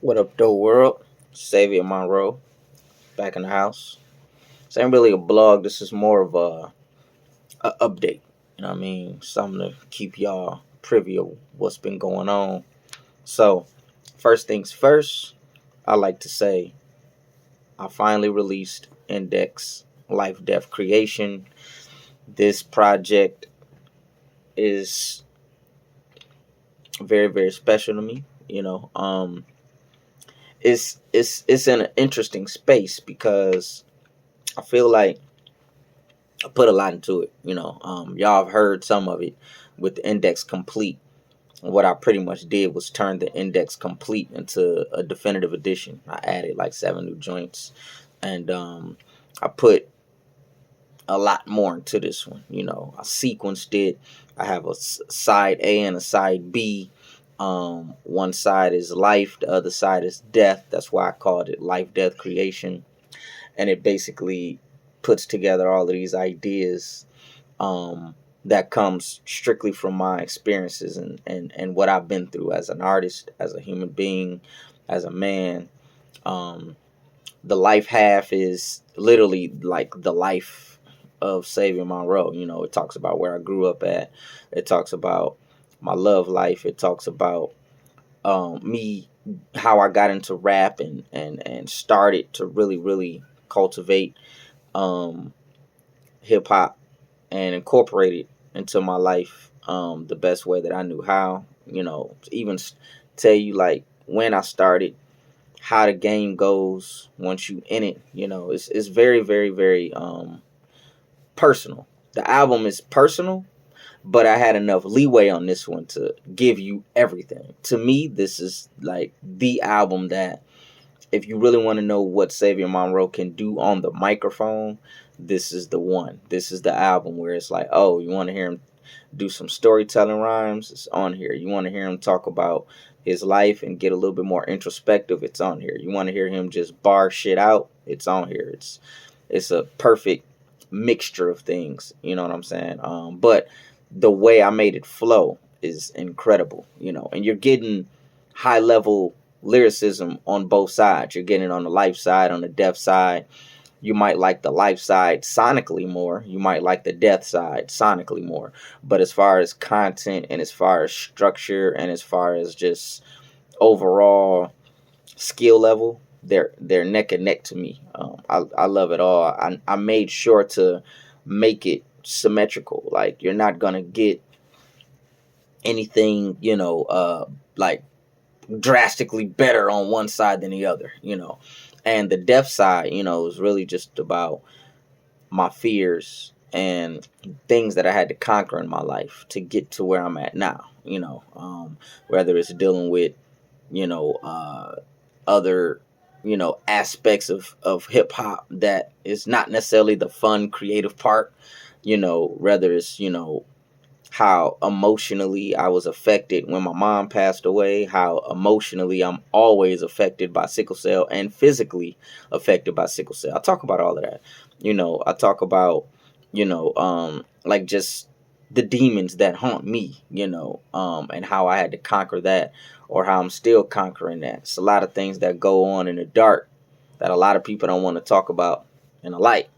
What up, though, world? Xavier Monroe back in the house. This ain't really a blog. This is more of a update. You know what I mean? Something to keep y'all privy of what's been going on. So, first things first, I like to say I finally released Index Life Death Creation. This project is very, very special to me. It's in an interesting space because I feel like I put a lot into it. Y'all have heard some of it with the Index Complete. What I pretty much did was turn the Index Complete into a definitive edition. I added like 7 new joints, and I put a lot more into this one. I sequenced it. I have a side A and a side B. One side is life, the other side is death. That's why I called it Life Death Creation, and it basically puts together all of these ideas that comes strictly from my experiences and what I've been through as an artist, as a human being, as a man. Um, the life half is literally like the life of Xavier Monroe. It talks about where I grew up at. It talks about my love life. It talks about me, how I got into rap and started to really cultivate um, hip hop and incorporate it into my life the best way that I knew how. Even tell you like when I started, how the game goes once you in it. It's very very personal. The album is personal, but I had enough leeway on this one to give you everything. To me, this is like the album that if you really want to know what Xavier Monroe can do on the microphone, this is the one. This is the album where it's like, oh, you want to hear him do some storytelling rhymes? It's on here. You want to hear him talk about his life and get a little bit more introspective? It's on here. You want to hear him just bar shit out? It's on here. It's a perfect mixture of things. You know what I'm saying? But the way I made it flow is incredible. And you're getting high level lyricism on both sides. You're getting it on the life side, on the death side. You might like the life side sonically more. You might like the death side sonically more. But as far as content and as far as structure and as far as just overall skill level, they're neck and neck to me. I love it all. I made sure to make it symmetrical. Like you're not gonna get anything, like drastically better on one side than the other. And the deaf side, is really just about my fears and things that I had to conquer in my life to get to where I'm at now. Whether it's dealing with, other, aspects of hip hop that is not necessarily the fun, creative part. Whether it's, how emotionally I was affected when my mom passed away, how emotionally I'm always affected by sickle cell and physically affected by sickle cell. I talk about all of that. I talk about, like just the demons that haunt me, and how I had to conquer that or how I'm still conquering that. It's a lot of things that go on in the dark that a lot of people don't want to talk about in the light.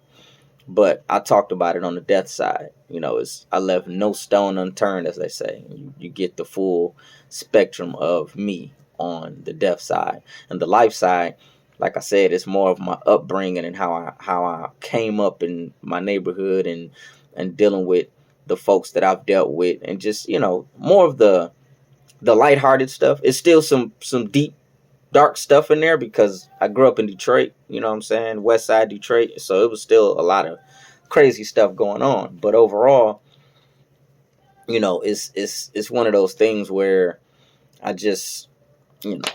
But I talked about it on the death side. I left no stone unturned, as they say. You get the full spectrum of me on the death side, and the life side. Like I said, it's more of my upbringing and how I came up in my neighborhood and dealing with the folks that I've dealt with, and just more of the lighthearted stuff. It's still some deep dark stuff in there because I grew up in Detroit, you know what I'm saying? West side Detroit. So it was still a lot of crazy stuff going on. But overall, it's one of those things where I just, you know,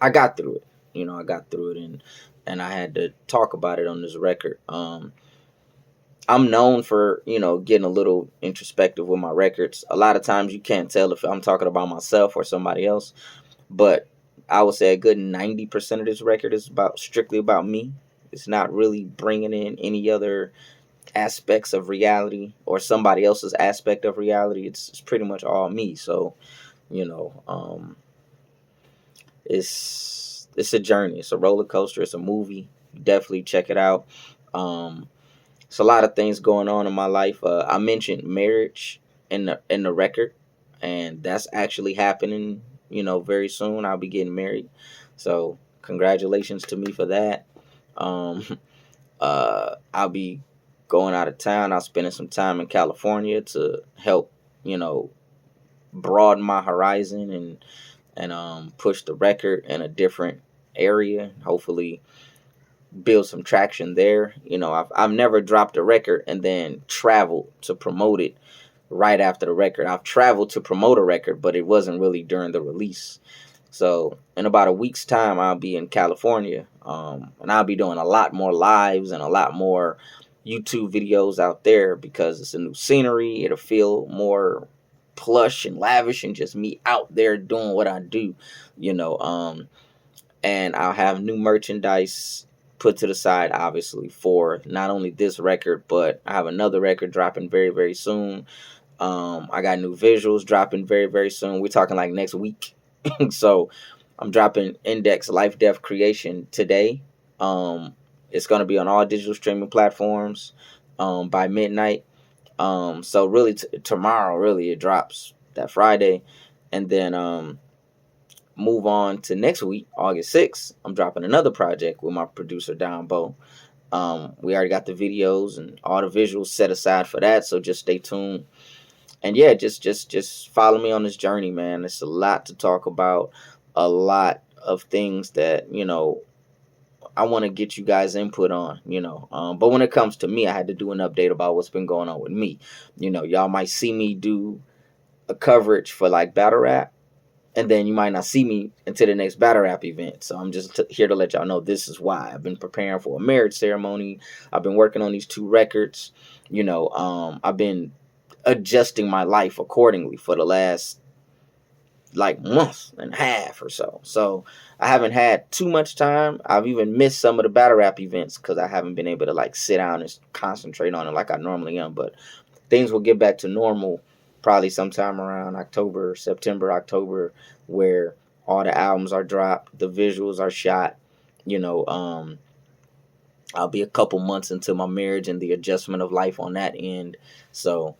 I got through it. I got through it and I had to talk about it on this record. I'm known for, getting a little introspective with my records. A lot of times you can't tell if I'm talking about myself or somebody else, but I would say a good 90% of this record is strictly about me. It's not really bringing in any other aspects of reality or somebody else's aspect of reality. It's pretty much all me. So, you know, um, it's a journey. It's a roller coaster. It's a movie. Definitely check it out. Um, it's a lot of things going on in my life. I mentioned marriage in the record, and that's actually happening. Very soon I'll be getting married. So congratulations to me for that. Um, I'll be going out of town. I'll spending some time in California to help, you know, broaden my horizon and push the record in a different area. Hopefully, build some traction there. I've never dropped a record and then traveled to promote it right after the record. I've traveled to promote a record, but it wasn't really during the release. So in about a week's time, I'll be in California, and I'll be doing a lot more lives and a lot more YouTube videos out there because it's a new scenery. It'll feel more plush and lavish and just me out there doing what I do, you know. And I'll have new merchandise put to the side, obviously, for not only this record, but I have another record dropping very, very soon. I got new visuals dropping very, very soon. We're talking like next week. So I'm dropping Index Life Death Creation today. It's going to be on all digital streaming platforms by midnight. So really tomorrow, really, it drops that Friday. And then move on to next week, August 6th. I'm dropping another project with my producer, Don Bo. We already got the videos and all the visuals set aside for that. So just stay tuned. And yeah, just follow me on this journey, man. It's a lot to talk about, a lot of things that, I want to get you guys input on, but when it comes to me, I had to do an update about what's been going on with me. Y'all might see me do a coverage for like battle rap, and then you might not see me until the next battle rap event. So I'm just here to let y'all know this is why. I've been preparing for a marriage ceremony. I've been working on these 2 records. I've been adjusting my life accordingly for the last like month and a half or so. So I haven't had too much time. I've even missed some of the battle rap events because I haven't been able to like sit down and concentrate on it like I normally am. But things will get back to normal probably sometime around September, October, where all the albums are dropped, the visuals are shot. I'll be a couple months into my marriage and the adjustment of life on that end. So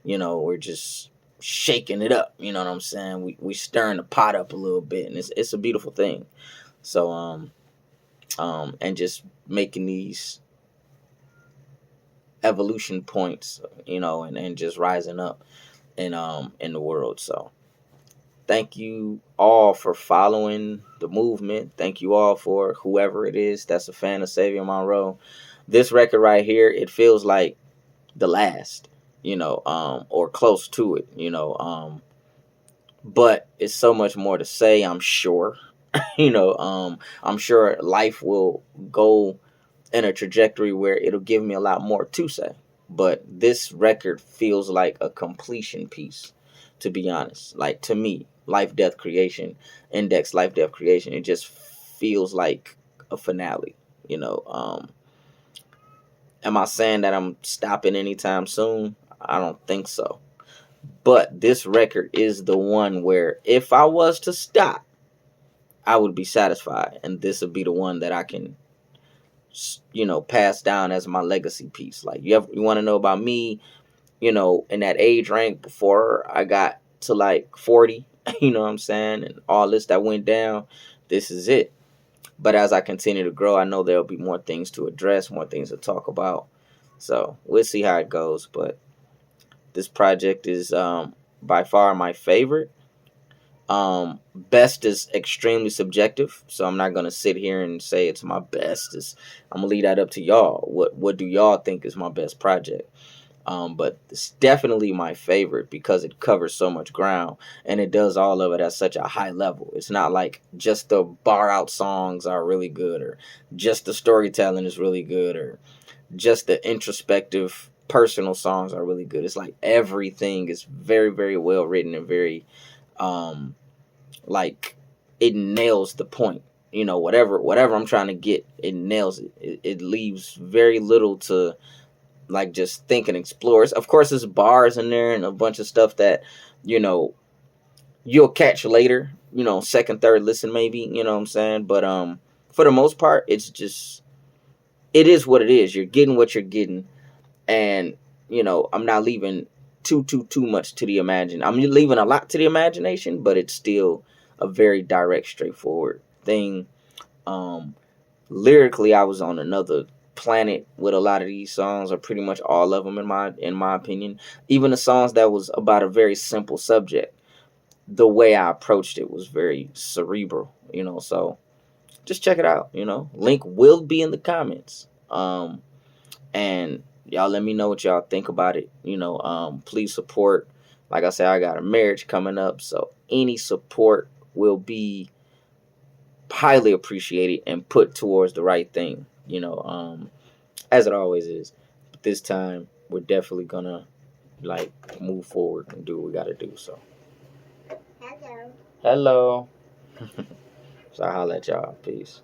we're just shaking it up. You know what I'm saying? We stirring the pot up a little bit, and it's a beautiful thing. So and just making these evolution points, and just rising up in the world. So thank you all for following the movement. Thank you all for whoever it is that's a fan of Savior Monroe. This record right here, it feels like the last. Or close to it, but it's so much more to say, I'm sure. I'm sure life will go in a trajectory where it'll give me a lot more to say. But this record feels like a completion piece, to be honest. Like, to me, Life, Death, Creation, Index, Life, Death, Creation, it just feels like a finale, Am I saying that I'm stopping anytime soon? I don't think so. But this record is the one where if I was to stop, I would be satisfied. And this would be the one that I can, pass down as my legacy piece. Like, you want to know about me, in that age rank before I got to like 40, you know what I'm saying? And all this that went down, this is it. But as I continue to grow, I know there'll be more things to address, more things to talk about. So we'll see how it goes. But this project is by far my favorite. Best is extremely subjective, so I'm not gonna sit here and say it's my best. I'm gonna leave that up to y'all. What do y'all think is my best project? But it's definitely my favorite because it covers so much ground and it does all of it at such a high level. It's not like just the bar out songs are really good, or just the storytelling is really good, or just the introspective personal songs are really good. It's like everything is very, very well written and very like it nails the point. Whatever I'm trying to get, it nails it. It leaves very little to like just think and explore. Of course, there's bars in there and a bunch of stuff that you'll catch later, second, third listen maybe, you know what I'm saying? But for the most part, it is what it is. You're getting what you're getting, and I'm not leaving too much to the imagine. I'm leaving a lot to the imagination, but it's still a very direct, straightforward thing. Um, Lyrically, I was on another planet with a lot of these songs, or pretty much all of them in my opinion. Even the songs that was about a very simple subject, the way I approached it was very cerebral. So just check it out. Link will be in the comments. And y'all let me know what y'all think about it. Please support. Like I said, I got a marriage coming up, so any support will be highly appreciated and put towards the right thing. As it always is. But this time, we're definitely gonna move forward and do what we gotta do. So, hello. So I holla at y'all. Peace.